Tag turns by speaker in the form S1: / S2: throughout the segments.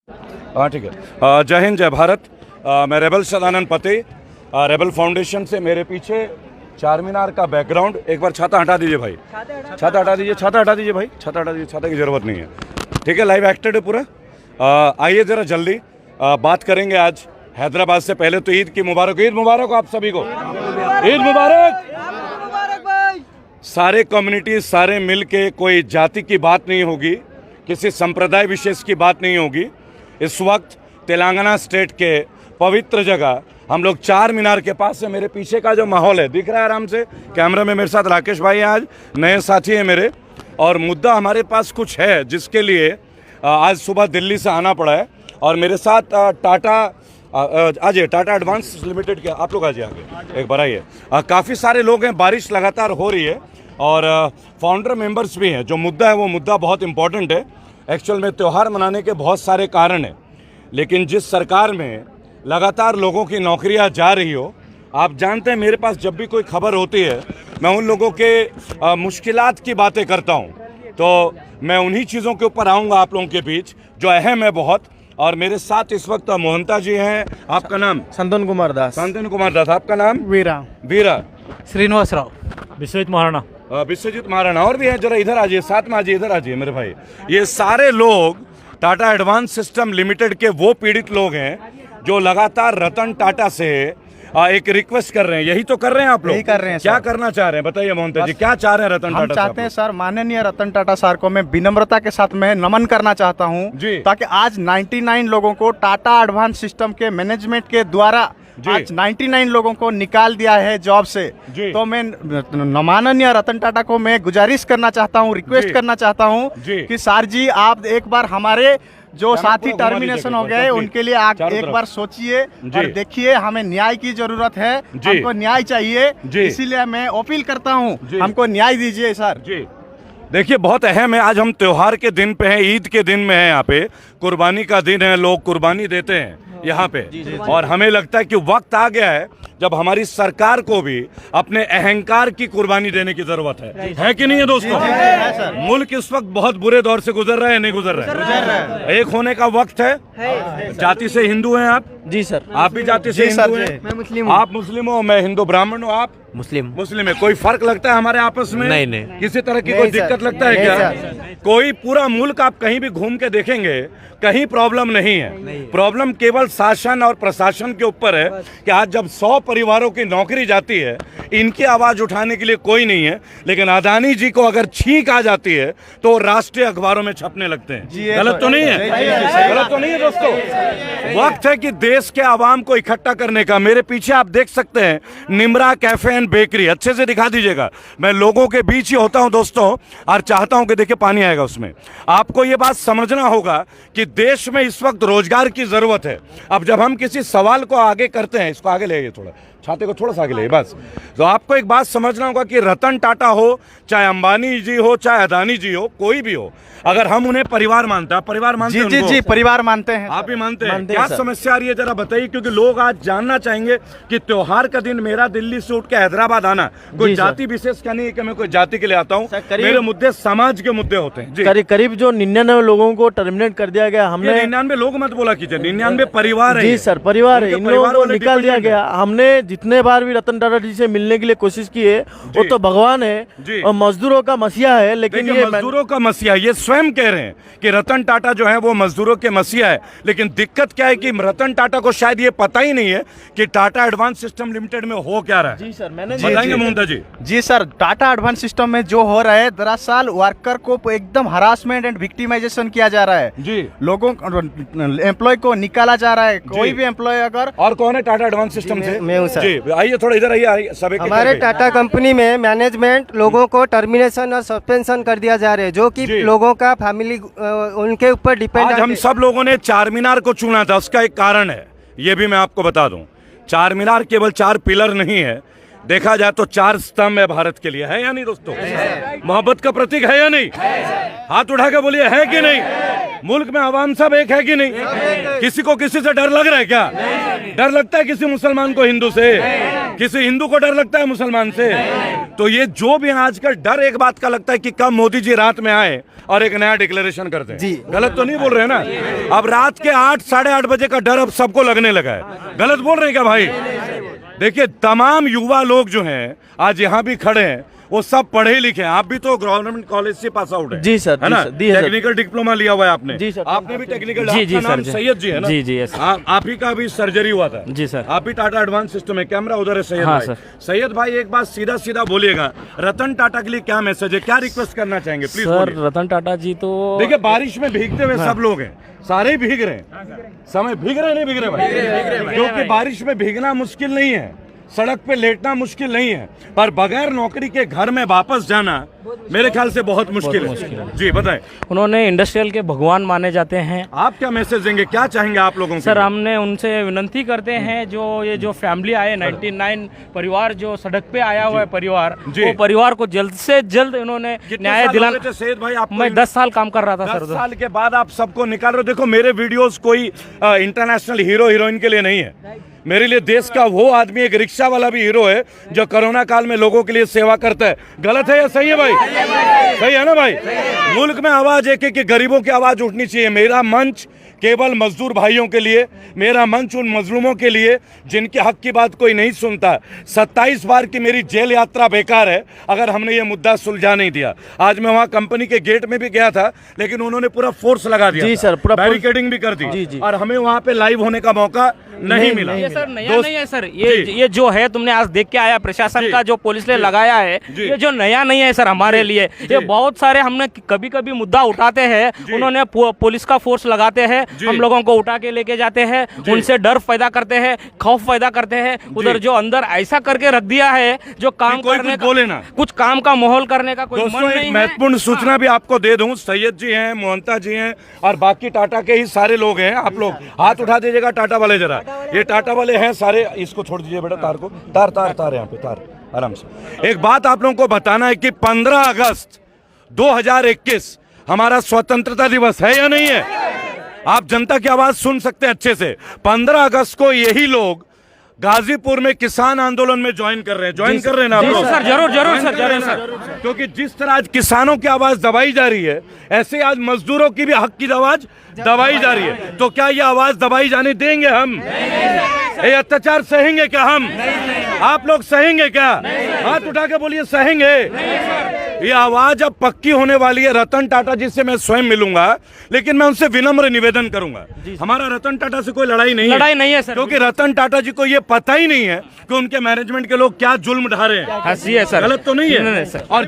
S1: हाँ ठीक है। जय हिंद, जय भारत। मैं रेबल सदानंद पते, रेबल फाउंडेशन से। मेरे पीछे चार मीनार का बैकग्राउंड, एक बार छाता हटा दीजिए भाई, छाता हटा दीजिए, छाता हटा दीजिए भाई, छाता हटा दीजिए, छाता की ज़रूरत नहीं है, ठीक है। लाइव एक्टेड है पूरा। आइए ज़रा जल्दी बात करेंगे आज हैदराबाद से। पहले तो ईद की मुबारक, ईद मुबारक आप सभी को, ईद मुबारक। सारे कम्युनिटी, सारे मिल के, कोई जाति की बात नहीं होगी, किसी संप्रदाय विशेष की बात नहीं होगी। इस वक्त तेलंगाना स्टेट के पवित्र जगह हम लोग चार मीनार के पास है। मेरे पीछे का जो माहौल है दिख रहा है आराम से, कैमरा में मेरे साथ राकेश भाई हैं, आज नए साथी हैं मेरे। और मुद्दा हमारे पास कुछ है जिसके लिए आज सुबह दिल्ली से आना पड़ा है। और मेरे साथ टाटा, आइए, टाटा एडवांस लिमिटेड के आप लोग आइए आगे, एक बार आइए। काफ़ी सारे लोग हैं, बारिश लगातार हो रही है और फाउंडर मेंबर्स भी हैं। जो मुद्दा है वो मुद्दा बहुत इंपॉर्टेंट है। एक्चुअल में त्यौहार मनाने के बहुत सारे कारण हैं, लेकिन जिस सरकार में लगातार लोगों की नौकरियां जा रही हो, आप जानते हैं मेरे पास जब भी कोई खबर होती है मैं उन लोगों के मुश्किलात की बातें करता हूं। तो मैं उन्हीं चीज़ों के ऊपर आऊंगा आप लोगों के बीच जो अहम है बहुत। और मेरे साथ इस वक्त मोहंता जी हैं। आपका नाम?
S2: संतन कुमार दास।
S1: संतन कुमार दास। आपका नाम?
S2: वीरा।
S1: वीरा।
S2: श्रीनिवास राव। विश्वजीत महाराणा।
S1: विश्वजीत महाराणा। और भी है, जरा इधर आ जाइए, साथ में आ जाइए, इधर आ जाइए मेरे भाई। ये सारे लोग टाटा एडवांस सिस्टम लिमिटेड के वो पीड़ित लोग हैं जो लगातार रतन टाटा से एक रिक्वेस्ट कर रहे हैं। यही तो कर रहे हैं आप लोग?
S2: यही कर रहे हैं।
S1: क्या करना चाह रहे हैं बताइए मोहंता जी, क्या चाह रहे हैं रतन टाटा?
S2: हम चाहते हैं सर, माननीय रतन टाटा सर को मैं विनम्रता के साथ मैं नमन करना चाहता हूं, ताकि आज 99 लोगों को टाटा एडवांस सिस्टम के मैनेजमेंट के द्वारा आज 99 लोगों को निकाल दिया है जॉब से। तो मैं माननीय रतन टाटा को मैं गुजारिश करना चाहता हूं, रिक्वेस्ट करना चाहता हूं कि सर जी आप एक बार हमारे जो साथी टर्मिनेशन हो गए उनके लिए एक बार सोचिए और देखिए। हमें न्याय की जरूरत है, हमको न्याय चाहिए, इसीलिए मैं अपील करता हूं, हमको न्याय दीजिए सर।
S1: देखिए बहुत अहम है, आज हम त्योहार के दिन पे हैं, ईद के दिन में हैं, यहाँ पे कुर्बानी का दिन है, लोग कुर्बानी देते हैं यहाँ पे। और हमें लगता है कि वक्त आ गया है जब हमारी सरकार को भी अपने अहंकार की कुर्बानी देने की जरूरत है कि नहीं है दोस्तों? मुल्क इस वक्त बहुत बुरे दौर से गुजर रहा है, नहीं गुजर रहा है? एक होने का वक्त है। जाति से हिंदू हैं आप?
S2: जी सर।
S1: आप भी जाति से हिंदू हैं?
S2: मैं मुस्लिम हूं।
S1: आप मुस्लिम हो, मैं हिंदू ब्राह्मण हूँ, आप मुस्लिम है। कोई फर्क लगता है हमारे आपस में?
S2: नहीं।
S1: किसी तरह की कोई दिक्कत लगता है क्या? कोई पूरा मुल्क आप कहीं भी घूम के देखेंगे, कहीं प्रॉब्लम नहीं है। प्रॉब्लम केवल शासन और प्रशासन के ऊपर है कि आज जब 100 परिवारों की नौकरी जाती है, इनकी आवाज उठाने के लिए कोई नहीं है। लेकिन अदानी जी को अगर छींक आ जाती है तो राष्ट्रीय अखबारों में छपने लगते हैं। गलत तो नहीं है? गलत तो नहीं है दोस्तों? वक्त है कि देश के आवाम को इकट्ठा करने का। मेरे पीछे आप देख सकते हैं निमरा कैफे एंड बेकरी, अच्छे से दिखा दीजिएगा। मैं लोगों के बीच ही होता हूं दोस्तों और चाहता हूं कि देखिए पानी आएगा उसमें। आपको ये बात समझना होगा कि देश में इस वक्त रोजगार की जरूरत है। अब जब हम किसी सवाल को आगे करते हैं, इसको आगे ले आइए, थोड़ा छाते को थोड़ा सा आगे ले बस। तो आपको एक बात समझना होगा कि रतन टाटा हो, चाहे अंबानी जी हो, चाहे अदानी जी हो, कोई भी हो, अगर हम उन्हें परिवार मानते हैं, परिवार मानते हैं?
S2: जी परिवार मानते हैं।
S1: आप भी मानते हैं? क्या समस्या आ रही है जरा बताइए, क्योंकि लोग आज जानना चाहेंगे कि त्योहार का दिन मेरा दिल्ली से उठ के हैदराबाद आना कोई जाति विशेष का नहीं है कि मैं कोई जाति के लिए आता हूँ। मेरे मुद्दे समाज के मुद्दे होते हैं।
S2: करीब जो 99 लोगों को टर्मिनेट कर दिया गया। हमने
S1: 99 लोग मत बोला कीजिए, 99 परिवार है।
S2: जी सर, परिवार है, इन लोगों को निकाल दिया गया। हमने जितने बार भी रतन टाटा जी से मिलने के लिए कोशिश की है, वो तो भगवान है और मजदूरों का मसीहा है। लेकिन ये
S1: मजदूरों का मसीहा, ये स्वयं कह रहे हैं कि रतन टाटा जो है वो मजदूरों के मसीहा है। लेकिन दिक्कत क्या है कि रतन टाटा को शायद ये पता ही नहीं है कि टाटा एडवांस सिस्टम लिमिटेड में हो क्या रहा है।
S2: जी सर, मैंने
S1: बताएंगे मोहंता जी?
S2: जी सर, टाटा एडवांस सिस्टम में जो हो रहा है, दरअसल वर्कर को एकदम हरासमेंट एंड विक्टिमाइजेशन किया जा रहा है।
S1: जी,
S2: लोगों एम्प्लॉय को निकाला जा रहा है। कोई भी एम्प्लॉय अगर,
S1: और कौन है टाटा एडवांस सिस्टम से?
S2: मैं हूं सर।
S1: जी आइए, थोड़ा इधर आइए।
S3: हमारे टाटा कंपनी में मैनेजमेंट लोगों को टर्मिनेशन और सस्पेंशन कर दिया जा रहा है, जो कि लोगों का फैमिली उनके ऊपर डिपेंड।
S1: आज हम सब लोगों ने चार मीनार को चुना था, उसका एक कारण है, ये भी मैं आपको बता दूं। चार मीनार केवल 4 पिलर नहीं है, देखा जाए तो 4 स्तंभ है भारत के लिए, है या नहीं दोस्तों? मोहब्बत का प्रतीक है या नहीं? हाथ उठा के बोलिए, है कि नहीं? मुल्क में आवाम सब एक है कि नहीं? किसी को किसी से डर लग रहा है क्या? डर लगता है किसी मुसलमान को हिंदू से? किसी हिंदू को डर लगता है मुसलमान से? तो ये जो भी आजकल डर एक बात का लगता है कि कब मोदी जी रात में आए और एक नया डिक्लेरेशन करते हैं।
S3: जी।
S1: गलत तो नहीं बोल रहे हैं ना? अब रात के 8 साढ़े 8 बजे का डर अब सबको लगने लगा है। गलत बोल रहे हैं क्या भाई? देखिए तमाम युवा लोग जो हैं आज यहाँ भी खड़े हैं वो सब पढ़े लिखे हैं। आप भी तो गवर्नमेंट कॉलेज से पास आउट है।
S4: जी सर,
S1: है ना?
S4: जी सर।
S1: टेक्निकल डिप्लोमा लिया हुआ है आपने।
S4: जी सर।
S1: आपने भी टेक्निकल।
S4: जी जी
S1: आपका नाम
S4: सर।
S1: सैयद जी है ना?
S4: जी जी यस।
S1: आप ही का भी सर्जरी हुआ था।
S4: जी सर।
S1: आप भी टाटा एडवांस सिस्टम है। कैमरा उधर है सैयद
S4: हाँ
S1: भाई।
S4: सर।
S1: सैयद भाई एक बात सीधा सीधा बोलिएगा, रतन टाटा के लिए क्या मैसेज है, क्या रिक्वेस्ट करना चाहेंगे प्लीज?
S4: सर रतन टाटा जी तो
S1: देखिए बारिश में भीगते हुए सब लोग हैं, सारे ही भीग रहे हैं। समय भीग रहे नहीं भीग रहे भाई? क्योंकि बारिश में भीगना मुश्किल नहीं है, सड़क पे लेटना मुश्किल नहीं है, पर बगैर नौकरी के घर में वापस जाना मेरे ख्याल से बहुत मुश्किल है। जी बताएं।
S4: उन्होंने इंडस्ट्रियल के भगवान माने जाते हैं।
S1: आप क्या मैसेज देंगे, क्या चाहेंगे आप लोगों
S4: सर हमने उनसे विनती करते हैं जो ये जो फैमिली आए 99 परिवार जो सड़क पे आया हुआ है परिवार, वो परिवार को जल्द से जल्द उन्होंने न्याय दिलाना।
S1: सैयद भाई आप
S4: मैं 10 साल काम कर रहा था
S1: 10
S4: सर।
S1: साल के बाद आप सबको निकाल रहे हो। देखो मेरे वीडियोस कोई इंटरनेशनल हीरो हीरोइन के लिए नहीं है। मेरे लिए देश का वो आदमी एक रिक्शा वाला भी हीरो है जो कोरोना काल में लोगों के लिए सेवा करता है। गलत है या सही है भाई? सही है ना भाई? मुल्क में आवाज एक है कि गरीबों की आवाज उठनी चाहिए। मेरा मंच केवल मजदूर भाइयों के लिए, मेरा मंच उन मजलूमों के लिए जिनके हक की बात कोई नहीं सुनता। 27 बार की मेरी जेल यात्रा बेकार है अगर हमने ये मुद्दा सुलझा नहीं दिया। आज मैं वहाँ कंपनी के गेट में भी गया था लेकिन उन्होंने पूरा फोर्स लगा दिया।
S4: जी सर, पूरा
S1: बैरिकेडिंग भी कर दी।
S4: जी, जी।
S1: और हमें वहाँ पे लाइव होने का मौका नहीं मिला।
S4: ये सर नया नहीं है सर, ये जो है तुमने आज देख के आया प्रशासन का जो पुलिस ने लगाया है, ये जो नया नहीं है सर हमारे लिए। ये बहुत सारे हमने कभी कभी मुद्दा उठाते हैं, उन्होंने पुलिस का फोर्स लगाते हैं, हम लोगों को उठा के लेके जाते हैं, उनसे डर पैदा करते हैं, खौफ पैदा करते हैं। उधर जो अंदर ऐसा करके रख दिया है जो काम करने का बोले ना, कुछ काम का माहौल करने का कोई मन नहीं है।
S1: महत्वपूर्ण सूचना भी आपको दे दूं, सैयद जी हैं, मोहंता जी हैं और बाकी टाटा के ही सारे लोग हैं। आप लोग हाथ उठा दीजिएगा टाटा वाले जरा। ये टाटा वाले हैं सारे। इसको छोड़ दीजिए बेटा, तार को। तार तार तार यहाँ पे तार आराम से। एक बात आप लोगों को बताना है कि 15 अगस्त 2021 हमारा स्वतंत्रता दिवस है या नहीं है? आप जनता की आवाज सुन सकते हैं अच्छे से। 15 अगस्त को यही लोग गाजीपुर में किसान आंदोलन में ज्वाइन कर रहे हैं। ज्वाइन कर रहे हैं ना आप लोग?
S4: सर जरूर जरूर सर, जरूर सर।
S1: क्योंकि जिस तरह आज किसानों की आवाज दबाई जा रही है, ऐसे आज मजदूरों की भी हक की आवाज दबाई जा रही है। तो क्या ये आवाज दबाई जाने देंगे हम? ये अत्याचार सहेंगे क्या हम? आप लोग सहेंगे क्या? हाथ उठा के बोलिए सहेंगे। ये आवाज अब पक्की होने वाली है। रतन टाटा जी से मैं स्वयं मिलूंगा, लेकिन मैं उनसे विनम्र निवेदन करूंगा। हमारा रतन टाटा से कोई लड़ाई नहीं है सर, क्योंकि रतन टाटा जी को ये पता ही नहीं है कि उनके मैनेजमेंट के लोग क्या जुल्म ढा रहे हैं।
S4: हंसी है सर,
S1: गलत तो नहीं है?
S4: नहीं सर।
S1: और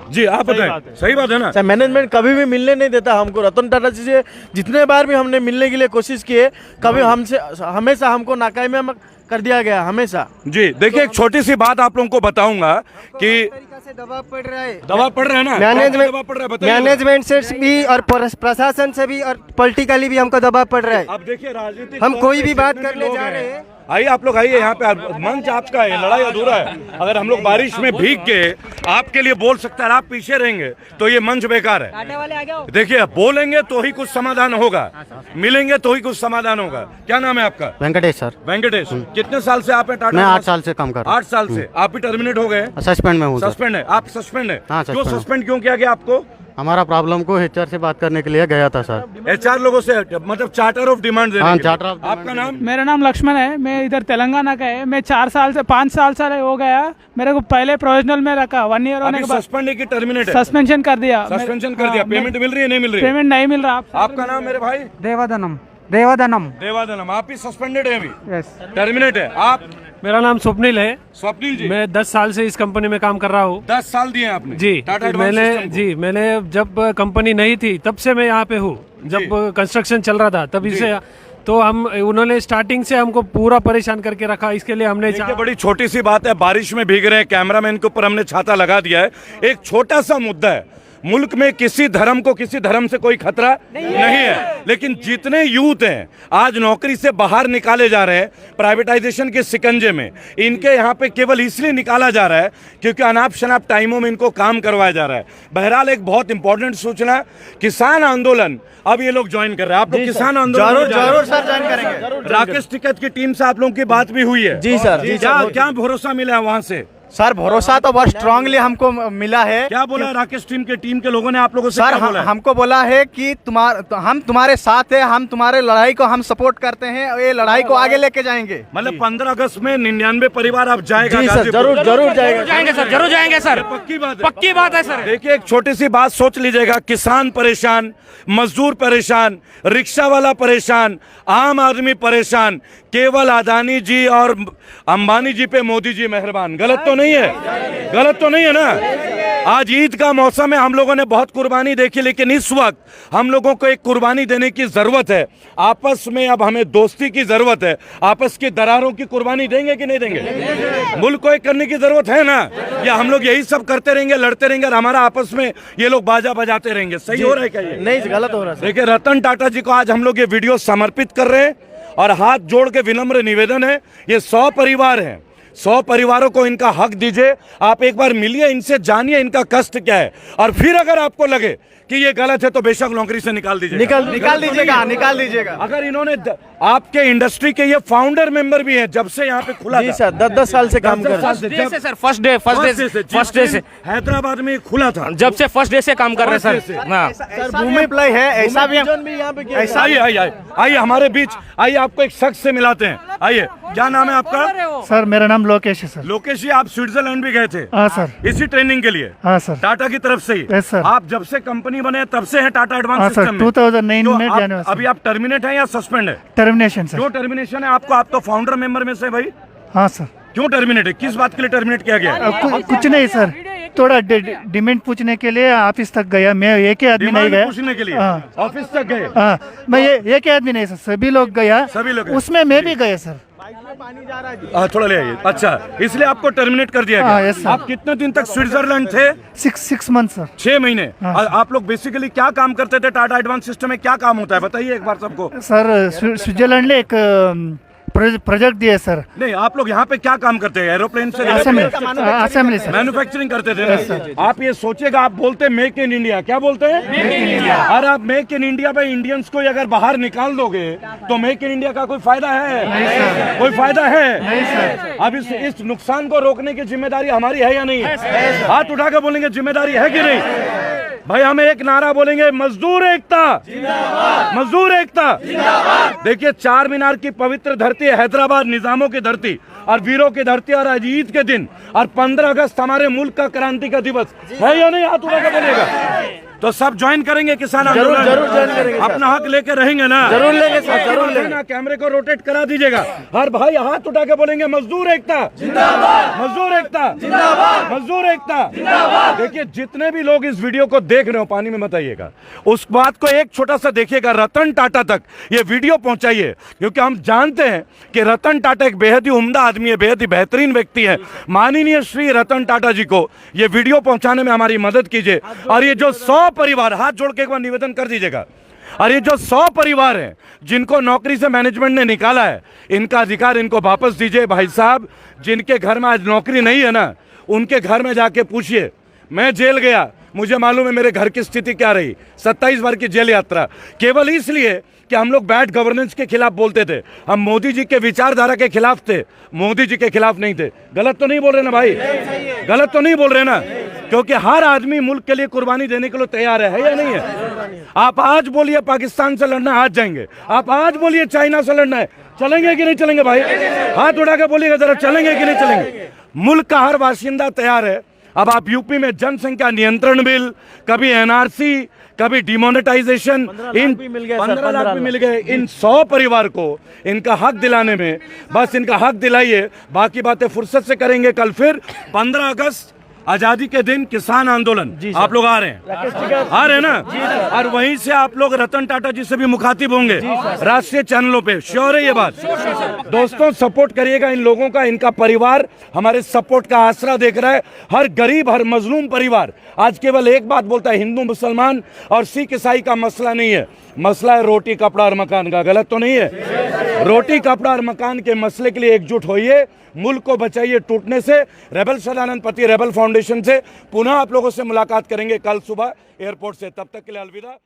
S1: जी आप बताएं, सही बात है ना?
S5: सर मैनेजमेंट कभी भी मिलने नहीं देता हमको। रतन टाटा जी से जितने बार भी हमने मिलने के लिए कोशिश की है, कभी हमसे हमेशा हमको नाकाई में कर दिया गया हमेशा।
S1: जी देखिए, एक छोटी सी बात आप लोगों को बताऊंगा कि
S3: दबाव पड़ रहा है।
S1: दबाव पड़ रहा है ना? दबाव पड़ रहा है, बताइए।
S3: मैनेजमेंट से भी और प्रशासन से भी और पॉलिटिकली भी हमको दबाव पड़ रहा है।
S1: अब देखिए राजनीतिक
S3: हम कोई भी बात करने जा रहे हैं।
S1: आइए आप लोग आइए यहाँ पे। मंच आपका है, लड़ाई अधूरा है। अगर हम लोग बारिश में भीग के आपके लिए बोल सकते हैं, आप पीछे रहेंगे तो ये मंच बेकार है। देखिए बोलेंगे तो ही कुछ समाधान होगा, मिलेंगे तो ही कुछ समाधान होगा। क्या नाम है आपका?
S5: वेंकटेश सर।
S1: वेंकटेश। कितने साल से आप हैं टाटा?
S5: मैं 8 साल से काम कर रहा हूँ।
S1: 8 साल से। आप भी टर्मिनेट हो गए?
S5: सस्पेंड में हूँ।
S1: सस्पेंड है? आप सस्पेंड है?
S5: हाँ,
S1: क्यों
S5: सस्पेंड।
S1: सस्पेंड क्यों किया गया आपको?
S5: हमारा प्रॉब्लम को HR से बात करने के लिए गया था सर।
S1: HR लोगों से मतलब चार्टर ऑफ डिमांड देने
S5: हाँ,
S1: के लिए।
S5: चार्टर ऑफ
S1: आपका नाम?
S6: मेरा नाम लक्ष्मण है, मैं इधर तेलंगाना का है। मैं 4 साल से 5 साल से हो गया। मेरे को पहले प्रोविजनल में रखा, 1 ईयर होने के बाद
S1: सस्पेंड है कि टर्मिनेट है?
S6: सस्पेंशन कर दिया।
S1: सस्पेंशन कर दिया। पेमेंट मिल रही है नहीं मिल रही?
S6: पेमेंट नहीं मिल रहा।
S1: आपका नाम मेरे भाई?
S6: देवादनम। देवादनम।
S1: देवादनम। आप भी सस्पेंडेड है अभी? टर्मिनेट है। आप?
S7: मेरा नाम स्वप्निल है।
S1: स्वप्निल जी।
S7: मैं 10 साल से इस कंपनी में काम कर रहा हूँ।
S1: 10 साल दिए आपने?
S7: जी।
S1: टाटा एडवांस सिस्टम को?
S7: मैंने जब कंपनी नहीं थी तब से मैं यहाँ पे हूँ। जब कंस्ट्रक्शन चल रहा था तभी से तो उन्होंने स्टार्टिंग से हमको पूरा परेशान करके रखा। इसके लिए हमने
S1: देखिए बड़ी छोटी सी बात है, बारिश में भीग रहे हैं, कैमरामैन के ऊपर हमने छाता लगा दिया है। एक छोटा सा मुद्दा है, मुल्क में किसी धर्म को किसी धर्म से कोई खतरा नहीं है, लेकिन जितने यूथ हैं आज नौकरी से बाहर निकाले जा रहे हैं प्राइवेटाइजेशन के सिकंजे में, इनके यहाँ पे केवल इसलिए निकाला जा रहा है क्योंकि अनाप शनाप टाइमों में इनको काम करवाया जा रहा है। बहरहाल एक बहुत इंपॉर्टेंट सूचना, किसान आंदोलन अब ये लोग ज्वाइन कर रहे हैं। आप लोग किसान आंदोलन
S2: जरूर सर ज्वाइन करेंगे।
S1: राकेश टिकैत की टीम से आप लोगों की बात भी हुई है?
S5: जी सर।
S1: क्या भरोसा मिला है वहाँ से?
S2: सर भरोसा तो बहुत स्ट्रांगली हमको मिला है।
S1: क्या बोला है राकेश टीम के लोगों ने आप लोगों से?
S2: सर
S1: क्या बोला है?
S2: हमको बोला है कि हम तुम्हारे साथ है, हम तुम्हारे लड़ाई को हम सपोर्ट करते हैं और ये लड़ाई को आगे लेके जाएंगे।
S1: मतलब 15 अगस्त में 99 परिवार आप जाएगा?
S5: जी सर, जरूर जरूर जाएगा।
S4: जाएंगे सर, जरूर जाएंगे सर,
S1: पक्की बात है,
S4: पक्की बात है सर।
S1: देखिए एक छोटी सी बात सोच लीजिएगा, किसान परेशान, मजदूर परेशान, रिक्शा वाला परेशान, आम आदमी परेशान, केवल अदानी जी और अंबानी जी पे मोदी जी मेहरबान। गलत तो नहीं है? गलत तो नहीं है ना? आज ईद का मौसम है, हम लोगों ने बहुत कुर्बानी देखी, लेकिन इस वक्त हम लोगों को एक कुर्बानी देने की जरूरत है। आपस में अब हमें दोस्ती की जरूरत है। आपस की दरारों की कुर्बानी देंगे कि नहीं देंगे? मुल्क को एक करने की जरूरत है ना? या हम लोग यही सब करते रहेंगे, लड़ते रहेंगे और हमारा आपस में ये लोग बाजा बजाते रहेंगे? सही हो रहा है क्या ये?
S5: नहीं, गलत हो रहा है।
S1: देखिए रतन टाटा जी को आज हम लोग ये वीडियो समर्पित कर रहे हैं और हाथ जोड़ के विनम्र निवेदन है, ये 100 परिवार हैं, 100 परिवारों को इनका हक दीजिए। आप एक बार मिलिए इनसे, जानिए इनका कष्ट क्या है, और फिर अगर आपको लगे कि ये गलत है तो बेशक नौकरी से निकाल दीजिए।
S2: निकाल दीजिएगा।
S1: अगर इन्होंने आपके इंडस्ट्री के ये फाउंडर मेंबर भी हैं, जब से यहाँ पे खुला
S5: जी
S1: था,
S5: सर, 10-10 साल से काम कर रहे हैं।
S4: सर फर्स्ट डे से
S1: हैदराबाद में खुला था,
S4: जब से फर्स्ट डे से काम कर रहे हैं सर। हाँ
S2: सर भूमि प्लाई है, ऐसा भी
S5: यहाँ पे किया।
S2: ऐसा
S1: आइए हमारे बीच आइए, आपको एक शख्स से मिलाते हैं। आइए, क्या नाम है आपका?
S8: सर मेरा नाम लोकेश है सर।
S1: लोकेश जी, आप स्विट्जरलैंड भी गए थे?
S8: हाँ सर।
S1: इसी ट्रेनिंग के लिए?
S8: हाँ सर।
S1: टाटा की तरफ से ही?
S8: Yes sir.
S1: आप जब से कंपनी बने तब से हैं टाटा एडवांस
S8: हाँ
S1: सिस्टम
S8: सर,
S1: में?
S8: 2009 में
S1: तो
S8: जाने
S1: अभी आप टर्मिनेट हैं या सस्पेंड है?
S8: Termination sir.
S1: क्यों टर्मिनेशन है आपको? आप तो फाउंडर मेंबर में से भाई।
S8: हाँ सर।
S1: क्यों टर्मिनेट है? किस बात के लिए टर्मिनेट किया गया है?
S8: कुछ नहीं सर, थोड़ा डिमांड पूछने के लिए ऑफिस तक गया, मैं एक ही आदमी नहीं गया।
S1: पूछने के लिए
S8: हाँ।
S1: ऑफिस तक गए?
S8: हाँ, मैं ये एक ही आदमी नहीं सर, सभी लोग गया।
S1: सभी लोग गए?
S8: उसमें मैं भी गया सर।
S1: थोड़ा ले आइए। अच्छा, इसलिए आपको टर्मिनेट कर दिया
S8: हाँ,
S1: गया।
S8: Yes sir.
S1: आप कितने दिन तक स्विट्जरलैंड थे?
S8: 6 मंथ सर।
S1: 6 महीने।
S8: हाँ।
S1: और आप लोग बेसिकली क्या काम करते थे? टाटा एडवांस सिस्टम में क्या काम होता है बताइए एक बार सबको।
S8: सर स्विट्जरलैंड ने एक प्रोजेक्ट दिया सर।
S1: नहीं, आप लोग यहाँ पे क्या काम करते हैं? एरोप्लेन से
S8: असेंबली सर।
S1: मैन्युफैक्चरिंग करते थे ना? आप ये सोचिएगा, आप बोलते हैं मेक इन इंडिया, क्या बोलते हैं? Make in India. और आप मेक इन इंडिया पे इंडियंस को अगर बाहर निकाल दोगे तो मेक इन इंडिया का कोई फायदा है? कोई फायदा है?
S8: नहीं सर।
S1: अब इस नुकसान को रोकने की जिम्मेदारी हमारी है या नहीं है? हाथ उठा के बोलेंगे जिम्मेदारी है कि नहीं? भाई हमें एक नारा बोलेंगे, मजदूर एकता जिंदाबाद, मजदूर एकता जिंदाबाद। देखिए 4 मीनार की पवित्र धरती है हैदराबाद, निजामों की धरती और वीरों की धरती, और आज ईद के दिन और 15 अगस्त हमारे मुल्क का क्रांति का दिवस है या नहीं? हाथ उठा के बोलेगा तो सब ज्वाइन करेंगे किसान आंदोलन?
S5: जरूर ज्वाइन करेंगे।
S1: अपना हक लेके रहेंगे ना?
S5: जरूर लेंगे सर, जरूर लेंगे।
S1: कैमरे को रोटेट करा दीजिएगा। हर भाई हाथ उठा के बोलेंगे, मजदूर एकता जिंदाबाद, मजदूर एकता जिंदाबाद, मजदूर एकता जिंदाबाद। देखिए जितने भी लोग इस वीडियो को देख रहे हो, पानी में मत आइएगा, उस बात को एक छोटा सा देखिएगा, रतन टाटा तक ये वीडियो पहुंचाइए, क्योंकि हम जानते हैं कि रतन टाटा एक बेहद ही उम्दा आदमी है, बेहद ही बेहतरीन व्यक्ति है। माननीय श्री रतन टाटा जी को ये वीडियो पहुंचाने में हमारी मदद कीजिए। और ये जो 100 परिवार, हाथ जोड़ के एक बार निवेदन कर दीजिएगा, और ये जो 100 परिवार हैं जिनको नौकरी से मैनेजमेंट ने निकाला है, इनका अधिकार इनको वापस दीजिए। भाई साहब, जिनके घर में आज नौकरी नहीं है ना, उनके घर में जाके पूछिए। मैं जेल गया, मुझे मालूम है मेरे घर की स्थिति क्या रही। 27 बार की जेल यात्रा, केवल इसलिए कि हम लोग बैड गवर्नेंस के खिलाफ बोलते थे। हम मोदी जी के विचारधारा के खिलाफ थे, मोदी जी के खिलाफ नहीं थे। गलत तो नहीं बोल रहे ना भाई? गलत तो नहीं बोल रहे ना? क्योंकि हर आदमी मुल्क के लिए कुर्बानी देने के लिए तैयार है या नहीं है? आप आज बोलिए पाकिस्तान से लड़ना, आज जाएंगे। आप आज बोलिए चाइना से लड़ना है, चलेंगे कि नहीं चलेंगे भाई? हाथ उठा के बोलिएगा जरा, चलेंगे कि नहीं चलेंगे? मुल्क का हर बाशिंदा तैयार है। अब आप यूपी में जनसंख्या नियंत्रण बिल, कभी एनआरसी, कभी डिमोनेटाइजेशन, इन 15 लाख भी मिल गए। इन 100 परिवार को इनका हक दिलाने में, बस इनका हक दिलाइए, बाकी बातें फुर्सत से करेंगे। कल फिर 15 अगस्त आजादी के दिन किसान आंदोलन, आप लोग आ रहे हैं? आ रहे हैं ना? और वहीं से आप लोग रतन टाटा जी से भी मुखातिब होंगे राष्ट्रीय चैनलों पे, श्योर है ये बात? दोस्तों सपोर्ट करिएगा इन लोगों का, इनका परिवार हमारे सपोर्ट का आसरा देख रहा है। हर गरीब, हर मजलूम परिवार आज केवल एक बात बोलता है, हिंदू मुसलमान और सिख ईसाई का मसला नहीं है, मसला है रोटी कपड़ा और मकान का। गलत तो नहीं है? रोटी कपड़ा और मकान के मसले के लिए एकजुट होइए, मुल्क को बचाइए टूटने से। रेबल सदानंद पति रेबल फाउंडेशन से पुनः आप लोगों से मुलाकात करेंगे कल सुबह एयरपोर्ट से। तब तक के लिए अलविदा।